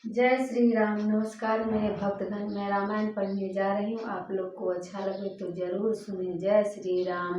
जय श्री राम। नमस्कार मेरे भक्तगण, मैं रामायण पढ़ने जा रही हूँ। आप लोग को अच्छा लगे तो जरूर सुने। जय श्री राम।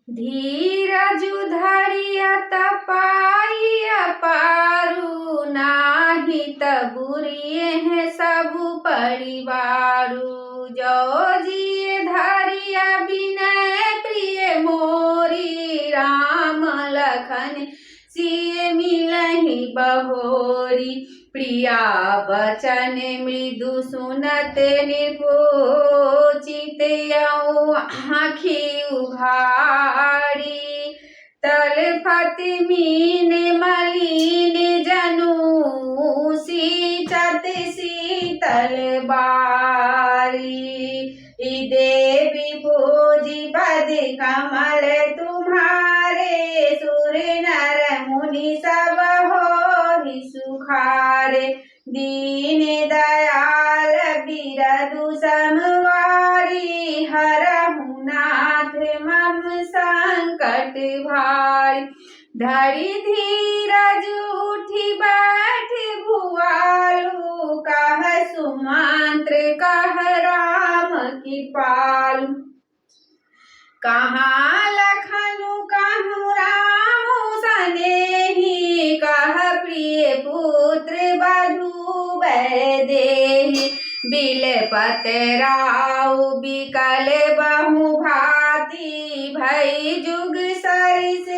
धीरजु धरिया तपाइया पारू, नाही तबुरिए हैं सब परिवारू। जो जिए धरिया विनय प्रिय मोरी, राम लखन सिय मिलहि बहोरी। प्रिया बचन मृदु सुनत निपुचित आँखि उघारी। तलफत मीन मलिन जनु, सींचत शीतल बारी। देवी भोजी पद कमल तुम्हारे, सुर नर मुनि सब होहि सुखारे। दीन दयाल बिरदु समवारी, हरहु नाथ मम संकट भारी। धरि धीरज उठी बैठ भुआलु, कह सुमंत्र कह राम कृपालु। कहाँ लखनु कहूँ राम सनेही, कह प्रिय पुत्र बधु वैदेही। बिलपत राउ बिकल बहु भांति, भई जुग सरिस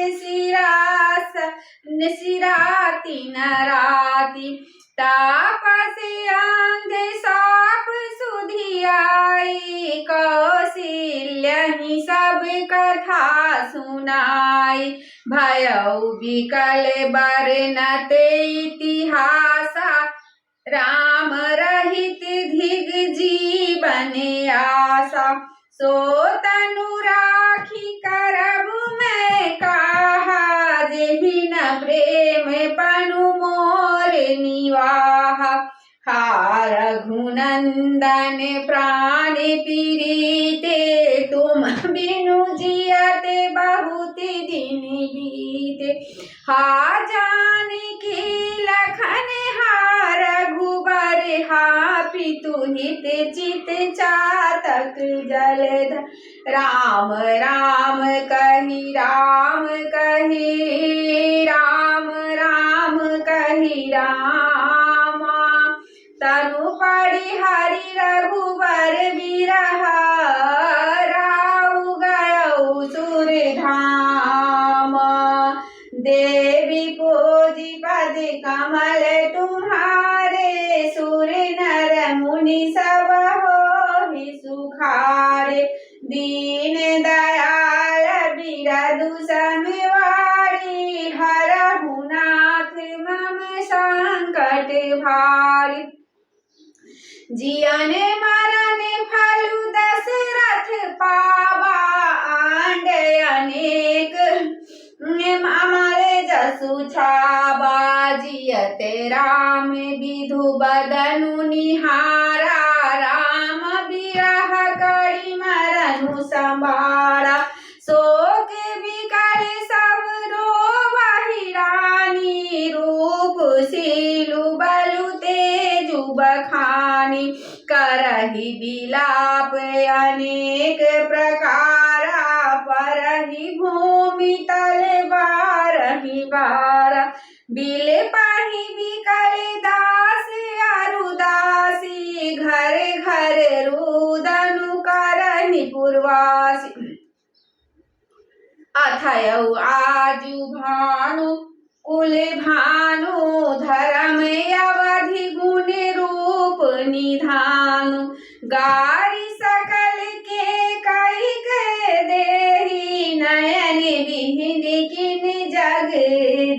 सिराती नराती। तापस अंध साप सुधियाई, कौशल्यहि सब कथा सुनाई। भयउ बिकल बरनत इतिहासा, राम रहित धिग जीवन आसा। सो तनु राखी करब मैं काहा, जेहि न प्रेम पनु मोर निवाहा। हा रघुनंदन प्राण पीड़िते, तुम बिनु जियते बहुत दिन बीते। हा जानकी लखन हा रघुबर, हा पितु हित चित चातक जलधर। राम राम कहि राम कहि, राम राम कहि रामा। तनु पड़ि हरि रघुबर बिरहा, राउ गयउ सुर धामा। देवी भोजी पद कमल तुम्हारे, सुर नर मुनि सब होहि सुखारे। दीन दयाल बिरदु समवारी, हरहु नाथ मम संकट भारी। जियन मरण फलु दशरथ पावा, आंड अनेक अमर जसु छावा। जियत राम विधु बदनु निहारा, राम बिरह करि मरनु संभारा। शोक विकल सब रोवहि रानी, रूप शीलु बलु तेजु बखानी। करहि बिलाप अनेक प्रकारा, परहि भूमि तल बारहि बारा। बिलपहि बिकल दास अरुदासी, घर घर रुदनु करहि पुरवासी। अथयउ आजु भानु कुल भानु, धर्म अवधि गुण रूप निधानु। गारी सकल के कई के देहि, नयन विहिन किन जग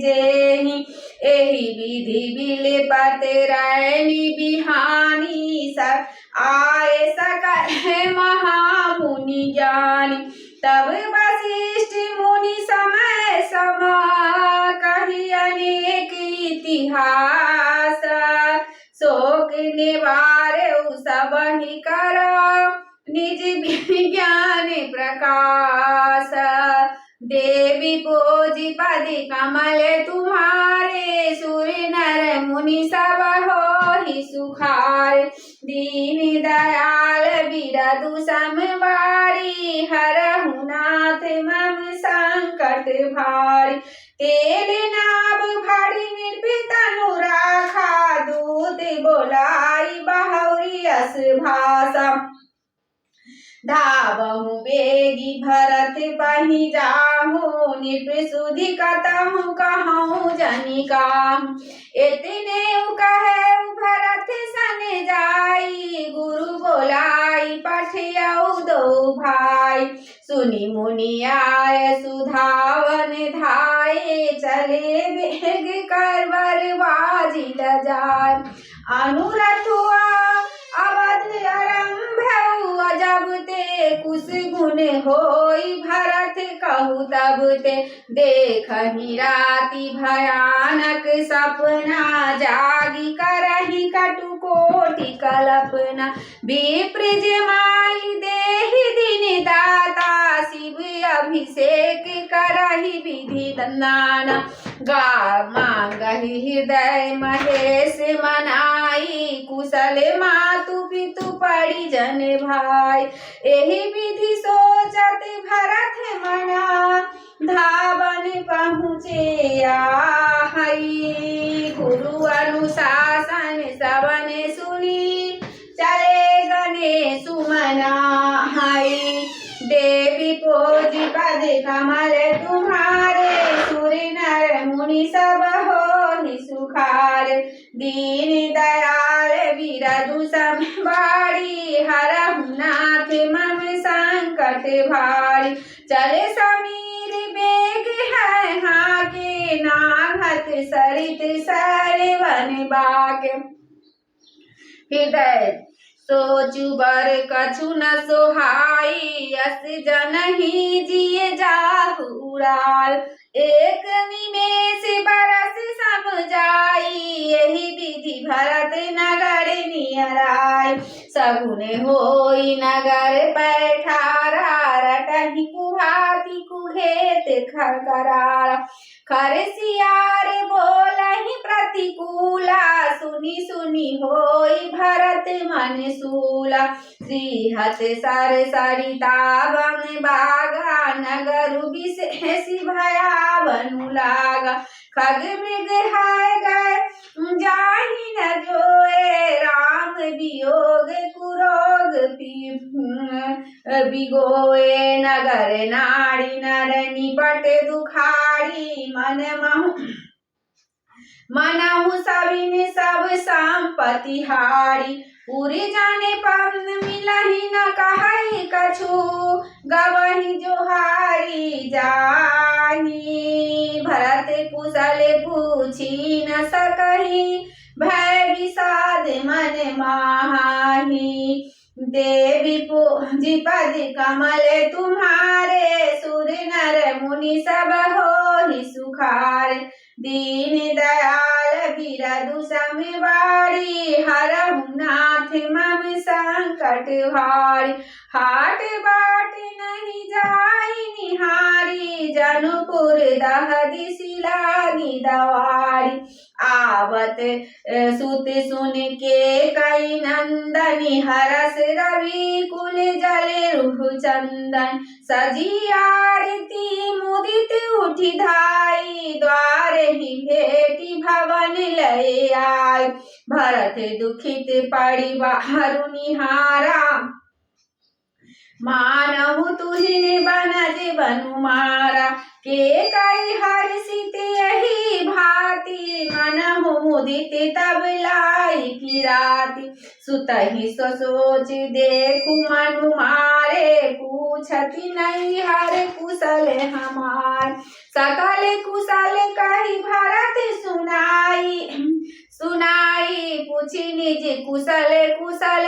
जेहि। एहि विधि बिलपत रैनी बिहानी, सब आए सकल महामुनि ज्ञानी। तब वशिष्ठ मुनि समय समा, कहि अनेक इतिहास। शोक निवारउ सबहि करा, निज विज्ञान प्रकाश। देवी भोजी पद कमल तुम्हारे, सुर नर मुनि सब हो सुखार दीन दयाल बिरदु समबारी हरहु नाथ मम संकट भारी तेल नाभ भारी निर्भीतनु राखा दूत बोलाई बहुरी अस भाषा धावहु बेगी भरत पहि जाहु निर्प्रसुधि कतहु कहूँ जनिका इतने कहे भरत सन जाई गुरु बोलाई पठियौ दो भाई सुनि मुनि आय सुधावन धाये चले बेग करवर बाजी लजाय अनुरथुआ अवध आरंभ जब ते कुछ गुण होई भरत कहु तब ते देखहि राति भयानक सपना जागी करहि कटु कोटि कल्पना विप्र जमाई देहि दिन दाता शिव अभिषेक करहि विधि नाना गा मांगहि हृदय महेश मनाई कुशल मातु पितु परिजन भाई एहि विधि सोचत भरत मना धावन पहुँचे आई गुरु अनुशासन सबन सुनी चले गने सुमना हई देवी पोजी पद कमल तुम्हारे सुर नर मुनि सब हो सुखार दीन दयाल बिरदु समबारी हरहु नाथ मम संकट भारी चले समीर बेग है हाके नाघत सरित सरवन बाग हृदय सोचु बर कछु न सोहाई अस जनहि जिए जाहु उड़ाल एक निमेष बरस समझाई यही विधि भरत नगर नियराय सगुन होई नगर पैठारा रटहि कुहाति कुहेत खरकरार खरसियार बोलहि प्रतिकूला सुनि सुनि होई भरत मन सूला श्रीहत सर सरिता वन बागा नगर विशेष भयावनु लागा खग मृग हाय गए जाहि न जोए राम वियोग कुरोग बिगोए नगर नारी नर निपट दुखारी मनहु सबिन सब संपत्ति हारी पूरी जाने पन मिलहि न कहई कछु गवहि जोहारी जाही भरत कुशल पूछी न सकही भय विषाद मन माही देवी पूजी पद कमल तुम्हारे सुर नर मुनि सब हो सुखार दीन दयाल बिरदु समबारी हरहु नाथ मम संकट भारी हाट बाट नहीं जाई निहारी जनुपुर दहदी सिलागी दवारी आवत सुत सुन के कई नंदनी हरस रवि कुल जले रुह चंदन सजी आरती मुदित उठी धाई द्वार ही भेटी भवन लय आय भरत दुखित परिवार निहारा मानहु तुहिन बनज बनु मारा के कई हर्षित यही भांति मनहु मुदित तब लाई की राति सुतहि सोच देखु मनु मारे पूछति नहीं हर कुशल हमार सकल कुशल कही भरत सुनाई पूछी निज कुशल कुशल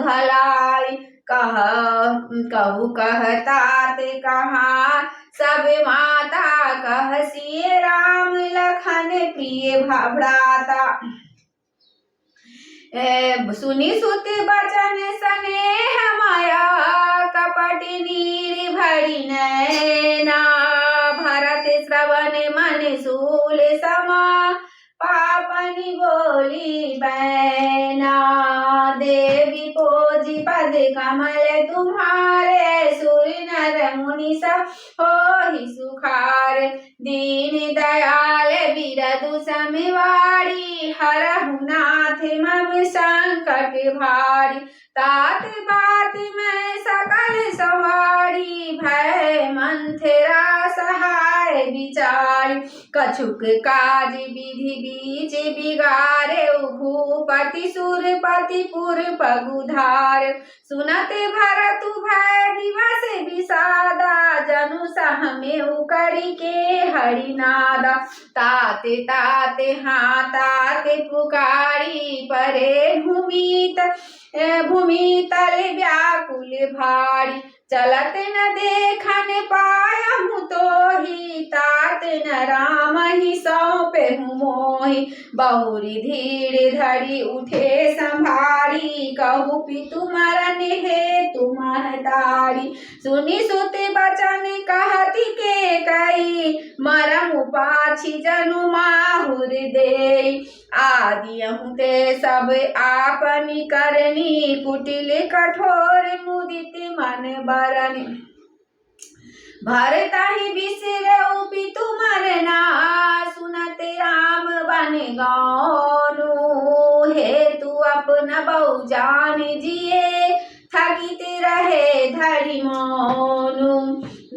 भलाई कहु कहतात कहा सब माता कहसिए राम लखन प्रिय भ्राता सुनि सुत बचन स्नेह माया कपट नीर भरी नैना भरत श्रवण मन सूल समा पापनि बोली बैना। देवी पोजी पद कमल तुम्हारे, सुर नर मुनि सब होहि सुखार। दीन दयाल बिरदु समिवारी, हरहु नाथ मम संकट भारी। तात बात मैं सकल सवारी, भय मंथरा सहाय विचारी। कछुक काज विधि बीच बिगारे, भूपति सुरपति पुर पगुधार। सुनते भरतु भय दिवस विषादा, जनु सहमेउ करि के हरिनादा। ताते ताते हाँ ताते पुकारी, परे भूमि तल व्याकुल भारी। चलत न देखन पायहु तोहि, तात न राम ही सौंपेहु मोहि। बहुरी धीर धरि उठे संभारी, कहु पितु मरन हेतु महतारी। सुनि सुत बचन कहति के कई, मरम पाछि जनु माहुर देई। आदियहु ते सब आपनि करनी, कुटिल कठोर मुदित मन बरनी। भरतहि बिसरउ पितु मरना, सुनत राम बन गानु। हेतु अपन बहु जान जिए, थकित रहे धरि मौनु।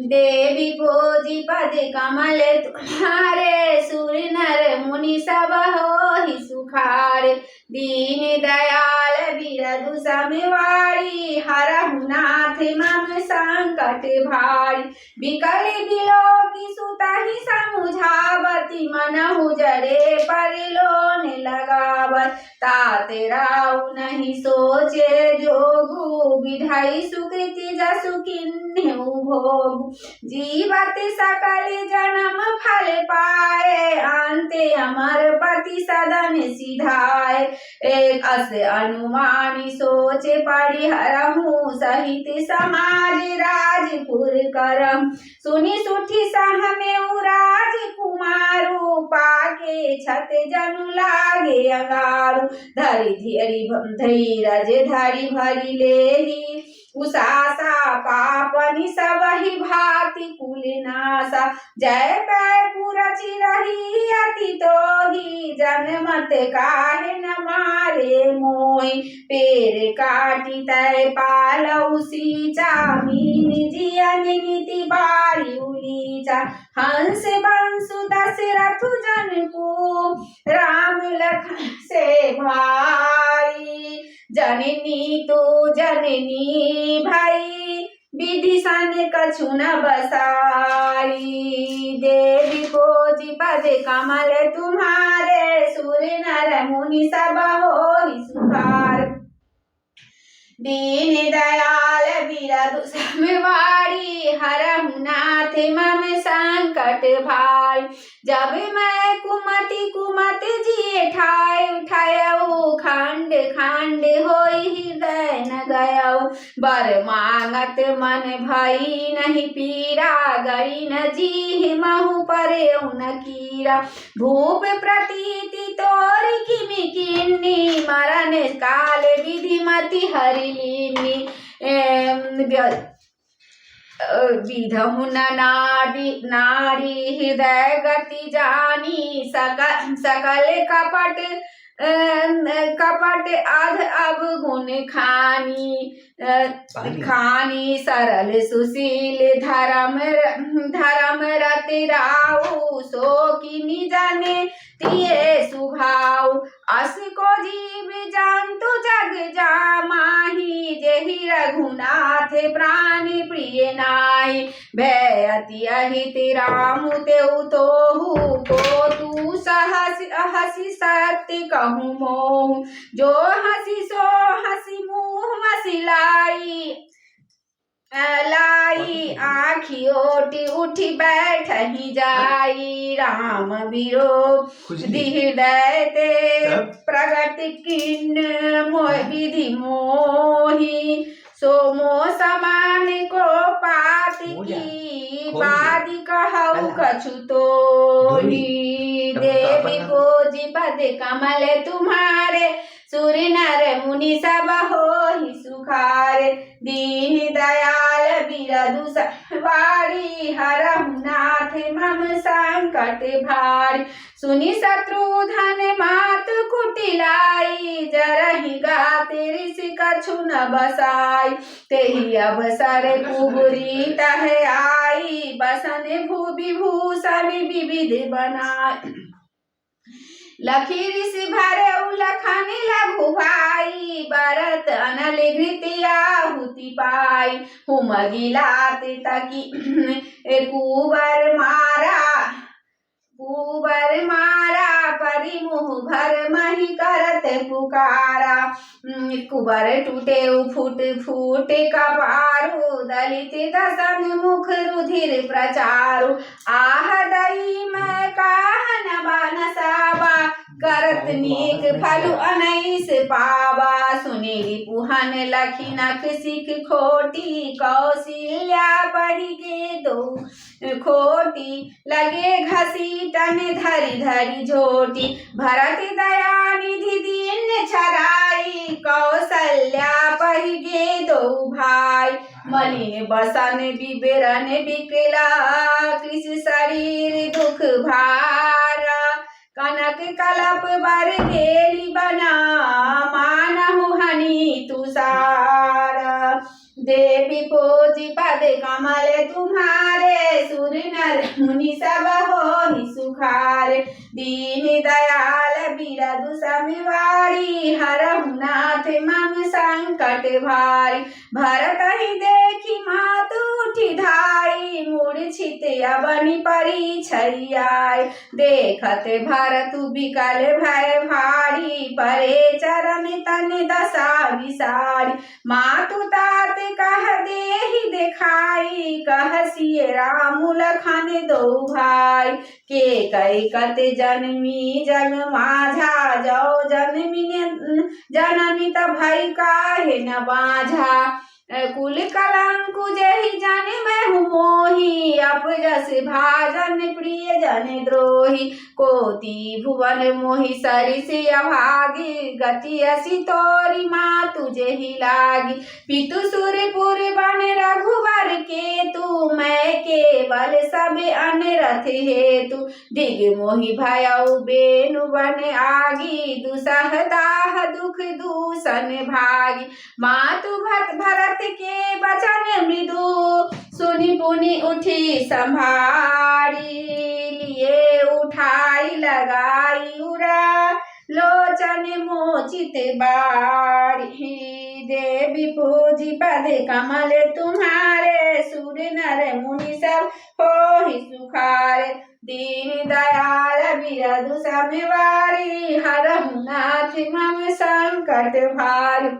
देवी पोजी पद कमल तुम्हारे, सुर नर मुनि सब होहि सुखार। दीन दयाल बिरदु समिवारी, हरहु नाथ मम संकट भारी। बिकल बिलोकी सुतहि समुझावति, मनहु जरे परिलोन लगावत। तात राउ नहीं सोचे जोगु, विधई सुकृति जसु किन्हु भोगु। जीवत सकल जन्म फल पाए, अंते अमर पति सदन सिधाए। एक अस अनुमानी सोच परिहरहु, सहित समाज राजपुर करहु। सुनि सुठी सहमेउ राजकुमारु, पाके छत जनु लागे अंगारु। धीरज धरि भरि लेहि, उषासा पापनि सबहि भाति कुलनासा। जय कैपुर चिरहि अति तोहि, जनमत काहे न मारे मोहि। पेड़ काटि तै पालउ सीचा, मीन जियन नीति बारी उलीचा। हंस बंसु दशरथु जनकु, राम लखन से भाई। जननी तू जननी भाई, विभीषण कछु न बसाई। देवी पोजी पद कमल तुम्हारे, सुर नर मुनि सब होहि सुखार। दीन दयाल बिरदु समिवारी, हरहु नाथ मम संकट भारी। जब मैं कुमति जिए ठाय, उठायऊ खंड खंड होई हृदय न गयऊ। बर मांगत मन भई नहीं पीरा, गई न जी महु परेउ न कीरा। भूप प्रतीति तोर किमि किन्नी, मरण काल विधि मति हरि लीनी। विधहु न नारी हृदय गति जानी, सकल कपट अध अब गुण खानी। सरल सुशील धर्म रति राउ, सो किनि जाने तिये सुभाउ। अस को जीव जंतु जग जामाहि, जेहि रघुनाथ प्राणि प्रिय नाहि। भय अति अहित राम तेउ तोहु, को तू हसी सत्य कहूँ मोहु। जो हसी सो हसी मुँह मसिलाई, लाई आखी ओटी उठी बैठ ही जाई राम विरोध हृदय ते प्रगट किन मोह विधि मोही सोमो समान को पात की पादि कहु कछु तोही देवी पूजी पद कमल तुम्हारे सूर्य नर मुनि सब होहि सुखारे दीन दयाल बिरदु सवारी हरहु नाथ मम संकट भारी सुनि शत्रुधन मात कुटिलाई जरहि गाते ऋषि कछु न बसाई तेहि अवसर कुबरी तह आई बसन भू विभूषण विविध बनाई लखी ऋषि भरे लखन लघु भाई भरत अनल घृतिया हुति पाई हुम गिलात तकी कुबर मारा परिमुह भर मही करत पुकारा कुबर टूटे फूट फूट कपारू दलित दसन मुख रुधिर प्रचारु आह दई मैं काहन बनसाबा करत नीक फलु अनैस पावा सुनील पुहन लखी नख सिख खोटी कौशल्या पढ़ी गे दो खोटी लगे घसीटन धरी धरी झोटी भरत दया निधि दीन छराई कौशल्या पढ़ी गे दो भाई मलिन बसन विवरण बिकला कृष शरीर दुख भारा कनक कलप बर गेली बना मानहु हनि तुषारा देवी पूजी पद कमल तुम्हारे सुर नर मुनि सब होहि सुखारे दीन दयाल बिरदु समिवारी हरहु नाथ मम संकट भारी भरत ही देखी मातु उठी धाई मूर्छित अबनि परी छैयाई देखत भरत बिकल भय भारी परे चरण तन दशा विसारी मातु तात कह देहि देखाई कह सिय राम लखन दो भाई के कई कत जन्मी जग माझा जो जनमी त भई काहे न बाझा कुल कलंकु जहि जन मैं हूँ मोही अपजस भाजन प्रिय जन द्रोही कोटि भुवन मोहि सरिस अभागी गति असी तोरी माँ तुझे ही लागी पितु सुरपुर बन रघुवर के तू मैं केवल सब अनरथ हेतु दिग मोहि भयउ बेनु बन आगी दुसह दाह दुख दूषण भागी मातु भरत के बचन मृदु सुनि पुनि उठी संभारी लिए उठाई लगाई उरा लोचन मोचित बारी देवी पूजी पद कमल तुम्हारे सुर नर मुनि सब होहि सुखारे दीन दयाल बिरदु समिवारी हरहु नाथ मम संकट भारी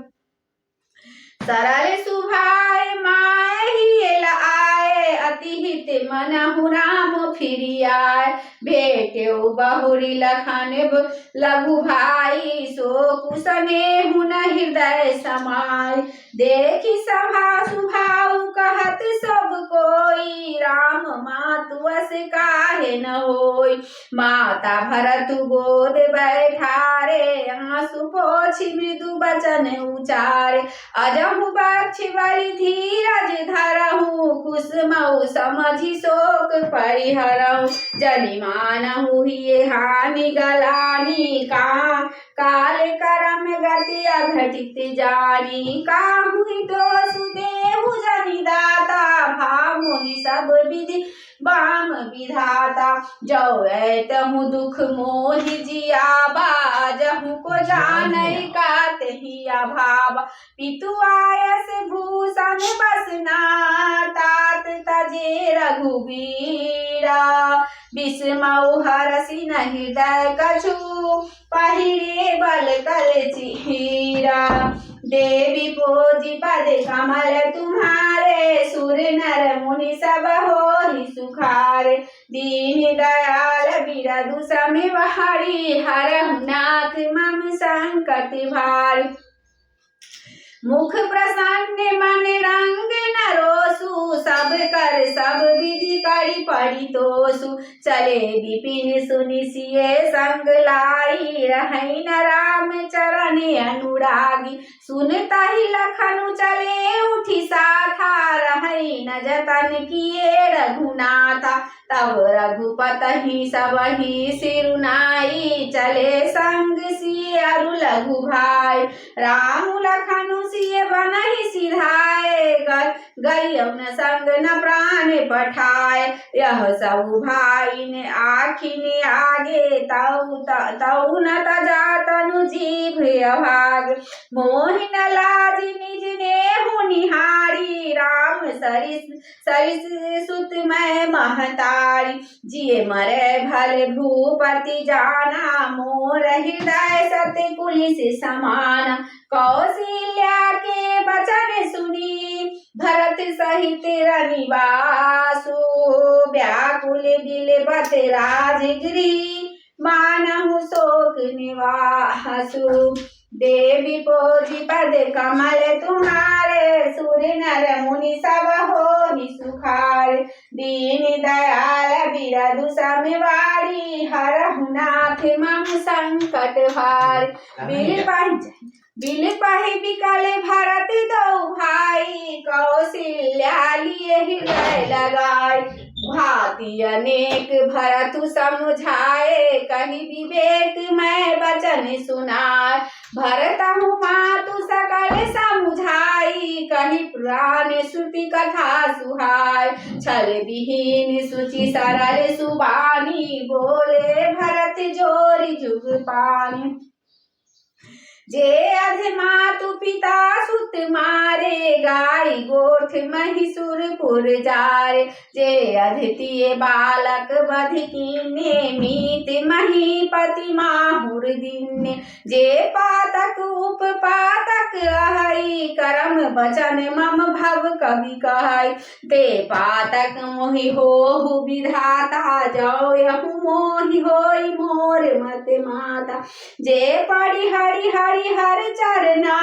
सरल सुभाय माय हियल आए अति हित मनहु राम फिरि आए भेटेउ बहुरी लखन लघु भाई सो कुसने हुन हृदय समाय देखी सभा सुभाउ कहत सब कोई राम मातु अस काहे न होई माता भरत गोद बैठारे आंसू पोछि मृदु बचन उचारे अजहु बक्ष बलि धीरज धरहु कुसुमउ समझि शोक परिहरहु जनि मानहु हिये हानि गलानी काल करम गति अघटित जानी काहु दोष देहु जनि दाता भामोहि सब विधि बाम विधाता जो तहु दुख मोहि जियाबा जहु को जानई कातहि अभावा पितु आयस भूषण बसना तात तजे रघुवीरा विस्मौ हरसि न हृदय कछु पहिरे बल कल चिहीरा देवी पूजी पद कमल तुम्हारे, सुर नर मुनि सब होहि सुखारे। दीन दयाल बिरधु सम बहारी, हरहु नाथ मम संकट भारी। मुख प्रसन्न मन रंग न रोसु, सब कर सब विधि करी पड़ी तोसु। चले विपिन सुनि सिय संग लाई, रहै न राम चरण अनुरागी। सुनताहि लखनु चले उठि साथा, रहै न जतन किए रघुनाथा। तब रघुपतहि सबहि सिरुनाई, चले संग सिय अरु लघु भाई। राम लखनु सिय बनहि सिधाए, गइयौन संग न प्राण पठाए। यह सब भाई ने आखिन आगे, तऊ न तजा तनु जीभ अभाग। मोहि न लाज निज नेहु निहारी, राम सरिस सुत मैं महतारी। जिय मरै भल भूपति जाना, मोर हृदय सत्य कुलिस समाना। कौशल्या के बचन सुनी, भरत सहित रनिवासु। व्याकुल बिलपत राजगृह, मानहु शोक निवासु। देवी पूजी पद कमल तुम्हारे, सुर नर मुनि सब होहि सुखारे। दीन दयाल बिरधु सम बारी, हरहु नाथ मम संकट भारी। बिलपहि बिकल भरत दो भाई, कौशल्या लिए हृदय लगाई। भांति अनेक भरतु समझाए, कहि विवेक मैं बचन सुनाय। भरतहु मातु सकल समुझाई, कहि पुराण श्रुति कथा सुहाय। छल विहीन सुचि सरल सुबानी, बोले भरत जोरि जुग पानी। जे अधे मातु पिता सुत मारे, गाय गोठ महिषुर पुर जारे। जे अधतिय बालक वध कीन्हे, मीत महीपति माहुर दीन्हे। जे पातक उपपातक अहै, करम बचन मम भव कवि कहै। ते पातक मोहि होहु विधाता, जौ यहु मोहि होई मोर मत माता। जे पढ़ि हरि हरि हर चरना,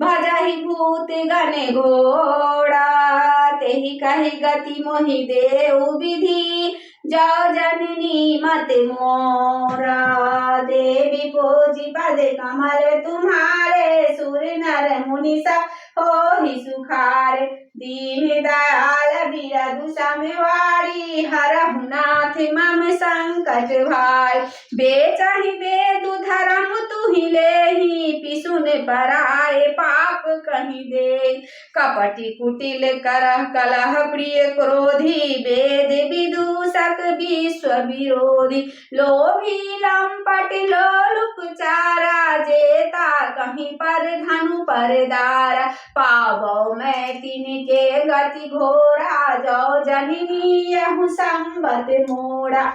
भजहि भूत गण घोड़ा। तेहि कहि गति मोहि देउ विधि, जौ जननी मत मोरा। देवी पूजी पद कमल तुम्हारे, सुर नर मुनि सब होहि सुखारे। दीन दयाल बिरधु सम बारी, हरहु नाथ मम संकट भाई। बेचहि वेदु धर्म तुहि लेहि, पिसुन पराए पाप कहि दे। कपटि कुटिल करह कलह प्रिय क्रोधी, वेद विदूषक विश्व विरोधी। लोभी लंपट लोलुप चारा, जेता कहीं पर धनु पर दारा। पावौ मैं तिनके गति घोरा, जौ जननी यहु संबत मोड़ा।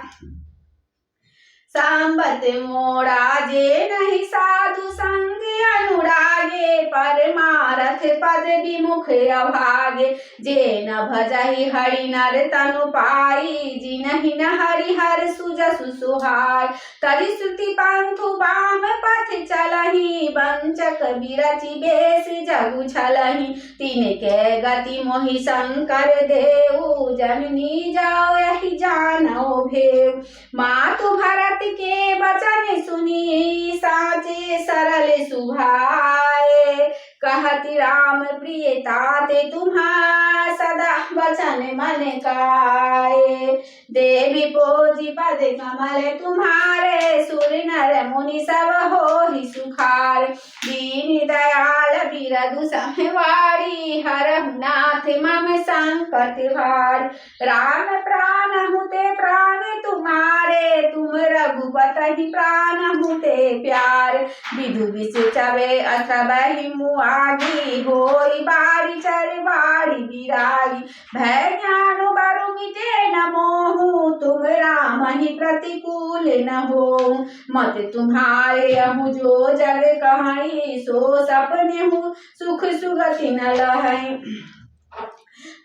संबत मोड़ा जे नहीं साधु संग अनुरागे, परमारथ पद विमुख अभागे। जे न भजहि हरि नर तनु पाई, जिनहि न हरि हर सुजसु सुहाय। तरि श्रुति पंथु वाम पथ चलहि, वंचक बिरचि बेश जगु छलहि। तिनके गति मोहि शंकर देउ, जननी जाओ यहि जानौ भेउ। मातु भरत के बचन सुनी, साचे सरल सुभाए। कहति राम प्रिय ताते तुम्हार, सदा बचन मन काए। देवी पूजी पद कमल तुम्हारे, सुर नर मुनि सब होहि सुखार। दीन दयाल बिरधु सम बारी, हरहु नाथ मम संकट भार। राम प्राण हुते प्राण तुम तुम्हारे तुम रघुपति प्राण हुते प्यार विधु विष चवे अथबहि मुआगी होई बारी चर बारी बिरागी भय ज्ञान बरु मिटे न मोहू तुम राम ही प्रतिकूल न हो मत तुम्हारे अहु जो जग कहाई सो सपने हूँ सुख सुगति न लहै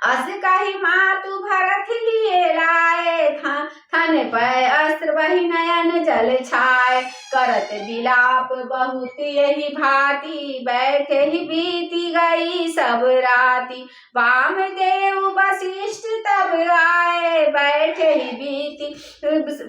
अस कही मातु भरत लिए लाए थन पै अस्त्र वही नयन जल छाए करत विलाप बहुत यही भांति बैठे ही बीती गई सब राति वाम देव वशिष्ठ तब आए बैठे ही बीती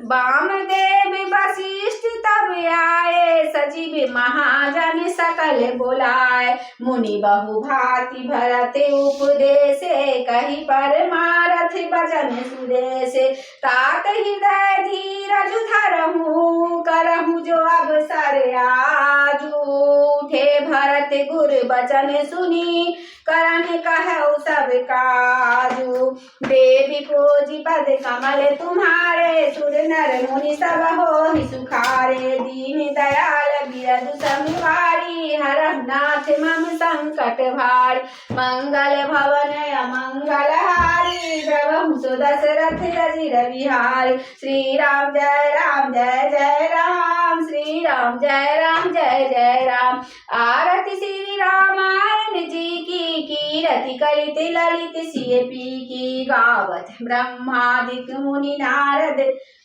वाम देव वशिष्ठ तब आए सजीव महाजन सकल बुलाए मुनि बहु भांति भरत उपदेशे कही परमारथ बचन सुदेशे तात हृदय धीरज धरहूँ करहूँ जो अवसर आजू उठे भरत गुर बचन सुनी करन कहु सब काजू देवी पूजी पद कमल तुम्हारे सुर नर मुनि सब हो सुखारे दीन दयाल बिरदु समिवारी हरहु नाथ मम संकट भारी मंगल भवन अमंगल हारी प्रभु सुदशरथ रजिर बिहारी श्री राम जय राम जय जय राम श्री राम जय राम जय जय राम आरती श्री रामायण जी की कीरति कलित ललित सिय पी की गावत ब्रह्मादिक मुनि नारद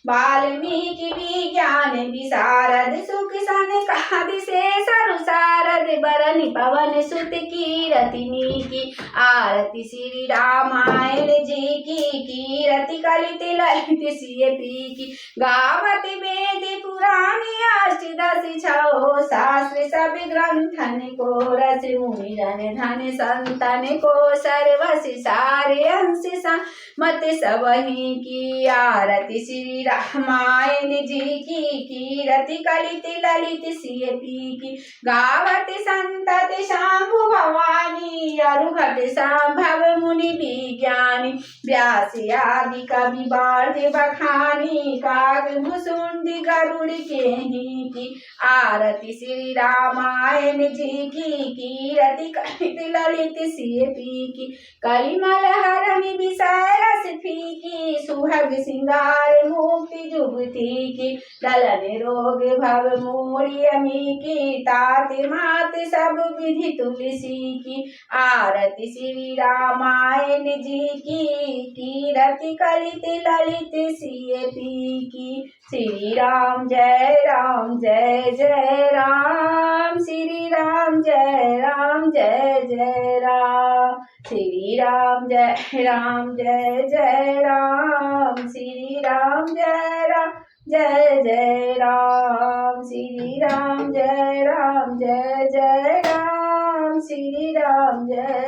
वाल्मीकि विज्ञान विशारद सुख सनकादि शेष सारद बरनि पवन सुत कीरति नीकी आरती श्री रामायण जी की कीरति कलित ललित सिय पी की गावत वेद पुराण अष्टदश छौ शास्त्र सब ग्रंथन को रस मुनिरन धन संतन को सर्वस सारे अंश मत सबही की आरती श्री रामायण जी की कीरति कलित ललित सिय पी की गावत संतत शांभु भवानी अरुघट संभव मुनि विज्ञानी व्यास आदि कवि बाढ़ बखानी काग मुसुंडी गरुड़ केही की आरती श्री रामायण जी की कीरति कलित ललित सिय पी की कलिमल हरनि विषय रस फीकी सुभग सिंगार मुक्ति जुगती की दलन रोग भव मूढ़ अमी की तात मात सब विधि तुलसी की आरती श्री रामायण जी की कीरति कलित ललित सिय पी की श्री राम जय जय राम श्री राम जय राम श्री राम जय जय राम श्री राम जय राम श्री राम जय जय राम श्री राम जय